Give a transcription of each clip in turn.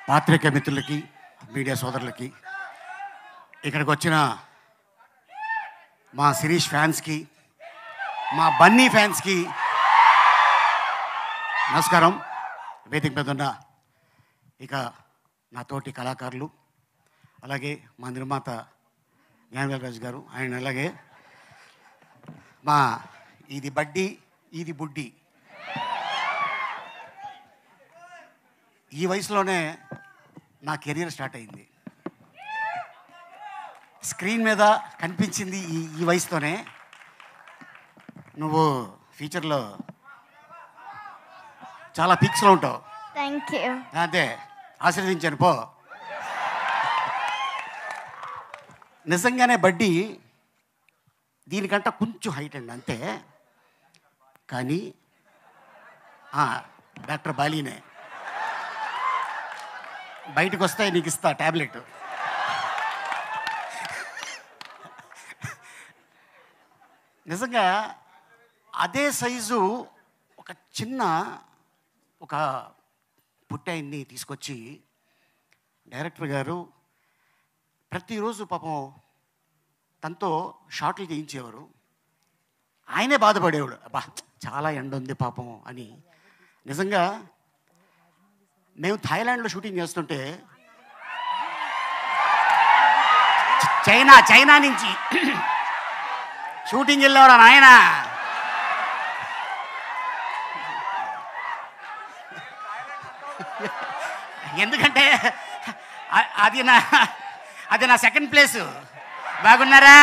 పాత్రికేయ మిత్రులకి, మీడియా సోదరులకి, ఇక్కడికి వచ్చిన మా శిరీష్ ఫ్యాన్స్కి, మా బన్నీ ఫ్యాన్స్కి నమస్కారం. వేదిక మీద ఉన్న ఇక నా తోటి కళాకారులు, అలాగే మా నిర్మాత జ్ఞానవేల్ రాజు గారు, ఆయన అలాగే మా ఇది బడ్డీ ఇది బుడ్డి, ఈ వయసులోనే నా కెరీర్ స్టార్ట్ అయింది. స్క్రీన్ మీద కనిపించింది ఈ వయసుతోనే. నువ్వు ఫ్యూచర్లో చాలా పీక్స్లో ఉంటావు. Thank you. అంతే, ఆశీర్వదించాను పో. నిజంగానే బడ్డీ దీనికంటే కొంచెం హైట్ అండి అంతే, కానీ డాక్టర్ బాలీనే బయటకు వస్తే నీకు ఇస్తా ట్యాబ్లెట్. నిజంగా అదే సైజు ఒక చిన్న ఒక పుట్టాయిని తీసుకొచ్చి డైరెక్టర్ గారు ప్రతిరోజు పాపం తనతో షార్ట్లు చేయించేవారు. ఆయనే బాధపడేవాడు, అబ్బా చాలా ఎండ ఉంది పాపం అని. నిజంగా మేము థాయిలాండ్లో షూటింగ్ చేస్తుంటే చైనా నుంచి షూటింగ్ వెళ్ళేవారా నాయన. ఎందుకంటే అది నా సెకండ్ ప్లేసు. బాగున్నారా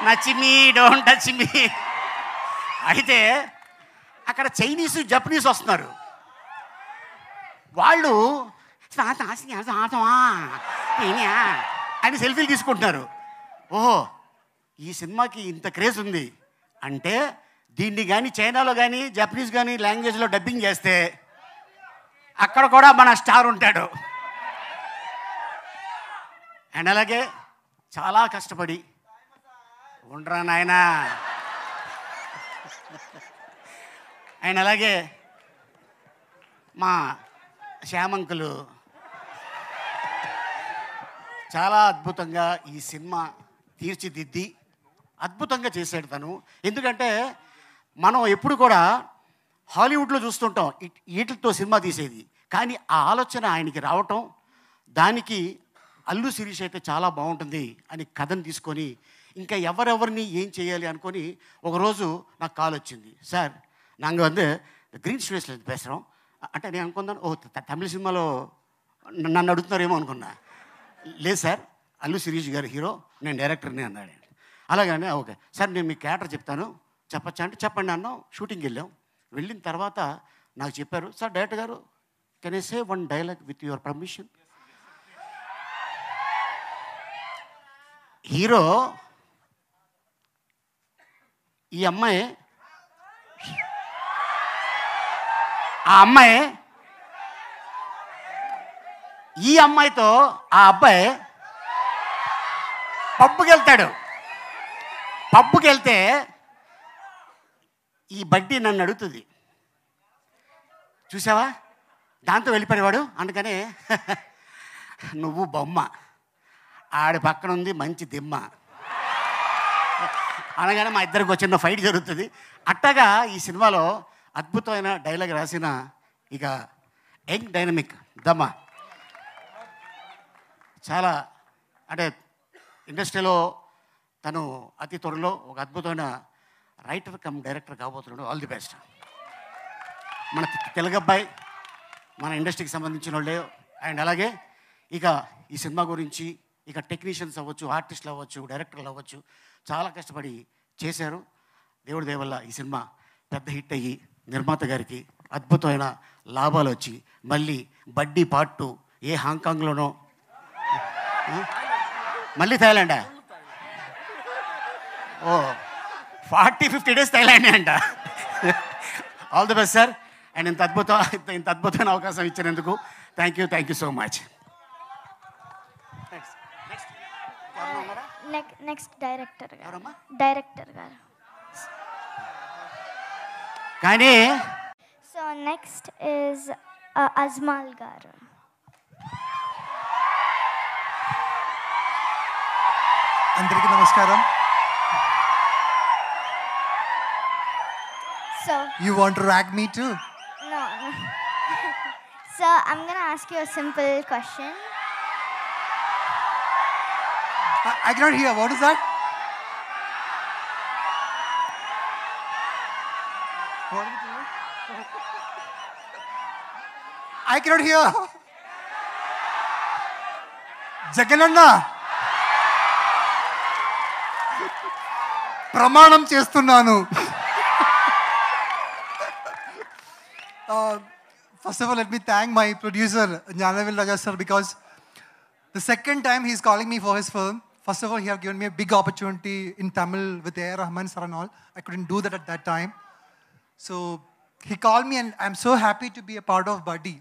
నచ్చిమి డోంట్ టచ్ మీ. అయితే అక్కడ చైనీసు జపనీస్ వస్తున్నారు. వాళ్ళు అని సెల్ఫీలు తీసుకుంటున్నారు. ఓహో, ఈ సినిమాకి ఇంత క్రేజ్ ఉంది అంటే దీన్ని కానీ చైనాలో కానీ జపనీస్ కానీ లాంగ్వేజ్లో డబ్బింగ్ చేస్తే అక్కడ కూడా మన స్టార్ ఉంటాడు. అండ్ అలాగే చాలా కష్టపడి ఉండరా నాయనా. అండ్ అలాగే మా శ్యామంకులు చాలా అద్భుతంగా ఈ సినిమా తీర్చిదిద్ది అద్భుతంగా చేశాడు తను. ఎందుకంటే మనం ఎప్పుడు కూడా హాలీవుడ్లో చూస్తుంటాం వీటితో సినిమా తీసేది, కానీ ఆ ఆలోచన ఆయనకి రావటం, దానికి అల్లు శిరీష్ అయితే చాలా బాగుంటుంది అని కథను తీసుకొని ఇంకా ఎవరెవరిని ఏం చేయాలి అనుకొని ఒకరోజు నాకు కాల్ వచ్చింది. సార్ நாங்கள் வந்து గ్రీన్ స్టూడియోస్లో பேசுகிறோம் అంటే నేను అనుకున్నాను, ఓ తమిళ సినిమాలో నన్ను అడుగుతున్నారేమో అనుకున్నా. లేదు సార్, అల్లు శిరీష్ గారు హీరో, నేను డైరెక్టర్ని అన్నాడు. అలాగనే ఓకే సార్, నేను మీ క్యారెక్టర్ చెప్తాను, చెప్పచ్చా అంటే చెప్పండి అన్నాం. షూటింగ్కి వెళ్ళిన తర్వాత నాకు చెప్పారు, సార్ డైరెక్టర్ గారు can I say one dialogue with your permission. Hero ఈ అమ్మాయి, ఆ అమ్మాయి ఈ అమ్మాయితో ఆ అబ్బాయి పబ్బుకి వెళ్తాడు. పబ్బుకి వెళ్తే ఈ బడ్డీ నన్ను అడుగుతుంది, చూసావా దాంతో వెళ్ళిపోయేవాడు. అందుకనే నువ్వు బొమ్మ, ఆడి పక్కన ఉంది మంచి దిమ్మ అనగానే మా ఇద్దరికి వచ్చిన ఫైట్ జరుగుతుంది. అట్టగా ఈ సినిమాలో అద్భుతమైన డైలాగ్ రాసిన ఇక యంగ్ డైనమిక్ దమ్మ, చాలా అంటే ఇండస్ట్రీలో తను అతి త్వరలో ఒక అద్భుతమైన రైటర్ కమ్ డైరెక్టర్ కాబోతున్నాడు. All the best. మన తెలుగు అబ్బాయి, మన ఇండస్ట్రీకి సంబంధించిన వాళ్ళే. అండ్ అలాగే ఇక ఈ సినిమా గురించి ఇక టెక్నీషియన్స్ అవ్వచ్చు, ఆర్టిస్టులు అవ్వచ్చు, డైరెక్టర్లు అవ్వచ్చు, చాలా కష్టపడి చేశారు. దేవుడి దయ వల్ల ఈ సినిమా పెద్ద హిట్ అయ్యి నిర్మాత గారికి అద్భుతమైన లాభాలు వచ్చి మళ్ళీ బడ్డీ పార్ట్ 2 ఏ హాంకాంగ్లోనో, మళ్ళీ థాయిలాండా, ఓ 40-50 డేస్ థాయిలాండే అంట. All the best sir. And ఇంత అద్భుతమైన అవకాశం ఇచ్చినందుకు thank you so much. Next director గారు. కానీ సో నెక్స్ట్ ఈజ్ అజ్మల్ గారు. అందరికీ నమస్కారం. So, You want to rag me too? no. So, I'm going to ask you a simple question. I cannot hear. What is that? What is it? I cannot hear. Jagananna. ప్రమాణం చేస్తున్నాను. First of all, let me thank my producer, Jnanavil Raja sir, because the second time he's calling me for his film, first of all, he have given me a big opportunity in Tamil with A.R. Rahman sir and all. I couldn't do that at that time. So he called me and I'm so happy to be a part of Buddy.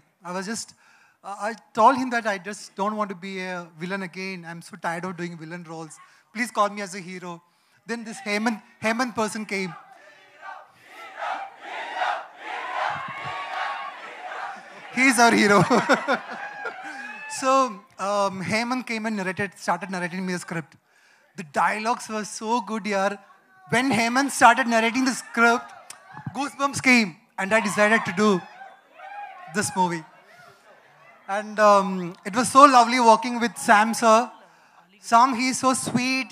I told him that I just don't want to be a villain again. I'm so tired of doing villain roles. Please call me as a hero. Then this Hemant person came. He's our hero. So Hemant came and started narrating me the script. The dialogues were so good here. When Hemant started narrating the script, goosebumps came, and I decided to do this movie. And it was so lovely working with Sam sir. Sam, he's so sweet.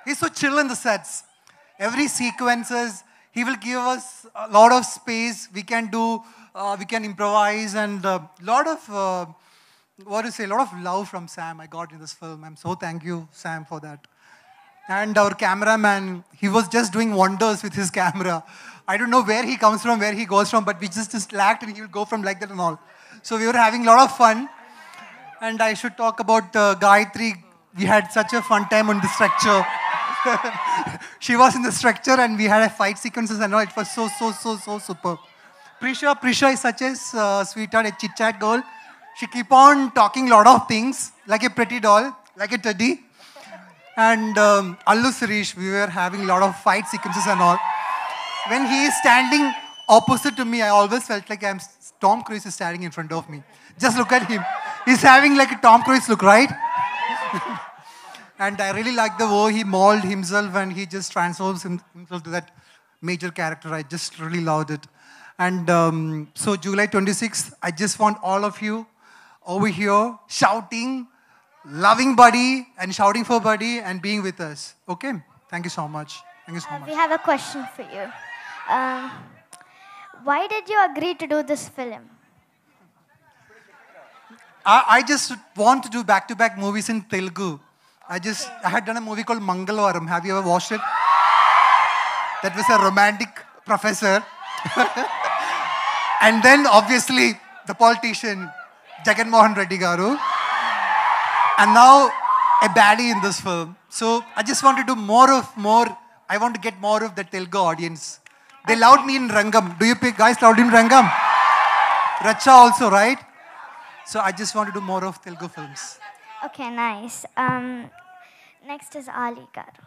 He's so chill in the sets. Every sequences, he will give us a lot of space. We can improvise, and lot of love from Sam I got in this film. I'm so thank you, Sam, for that. And our cameraman, he was just doing wonders with his camera. I don't know where he comes from, where he goes from, but we just lacked and he will go from like that and all. So we were having a lot of fun. And I should talk about Gayatri. We had such a fun time on the structure. She was in the structure and we had a fight sequences and all. It was so superb. Prisha is such a sweetheart, a chit-chat girl. She keep on talking a lot of things, like a pretty doll, like a teddy. And Allu Sirish, we were having a lot of fight sequences and all. When he is standing opposite to me, I always felt like Tom Cruise is standing in front of me. Just look at him. He's having like a Tom Cruise look, right? And I really like the way he molded himself and he just transforms himself to that major character. I just really loved it. And so July 26th, I just want all of you over here shouting, loving Buddy and shouting for Buddy and being with us. Okay? Thank you so much. Thank you so much. We have a question for you. Why did you agree to do this film? I just want to do back-to-back movies in Telugu. I had done a movie called Mangalvaram. Have you ever watched it? That was a romantic professor. And then obviously the politician, Jagan Mohan Reddy Garu. And now a baddie in this film. So I just want to do more. I want to get more of the Telugu audience. They loved me in Rangam. Do you guys loved in Rangam? Racha also, right? So I just want to do more of Telugu films. Okay, nice. Next is Ali Garu.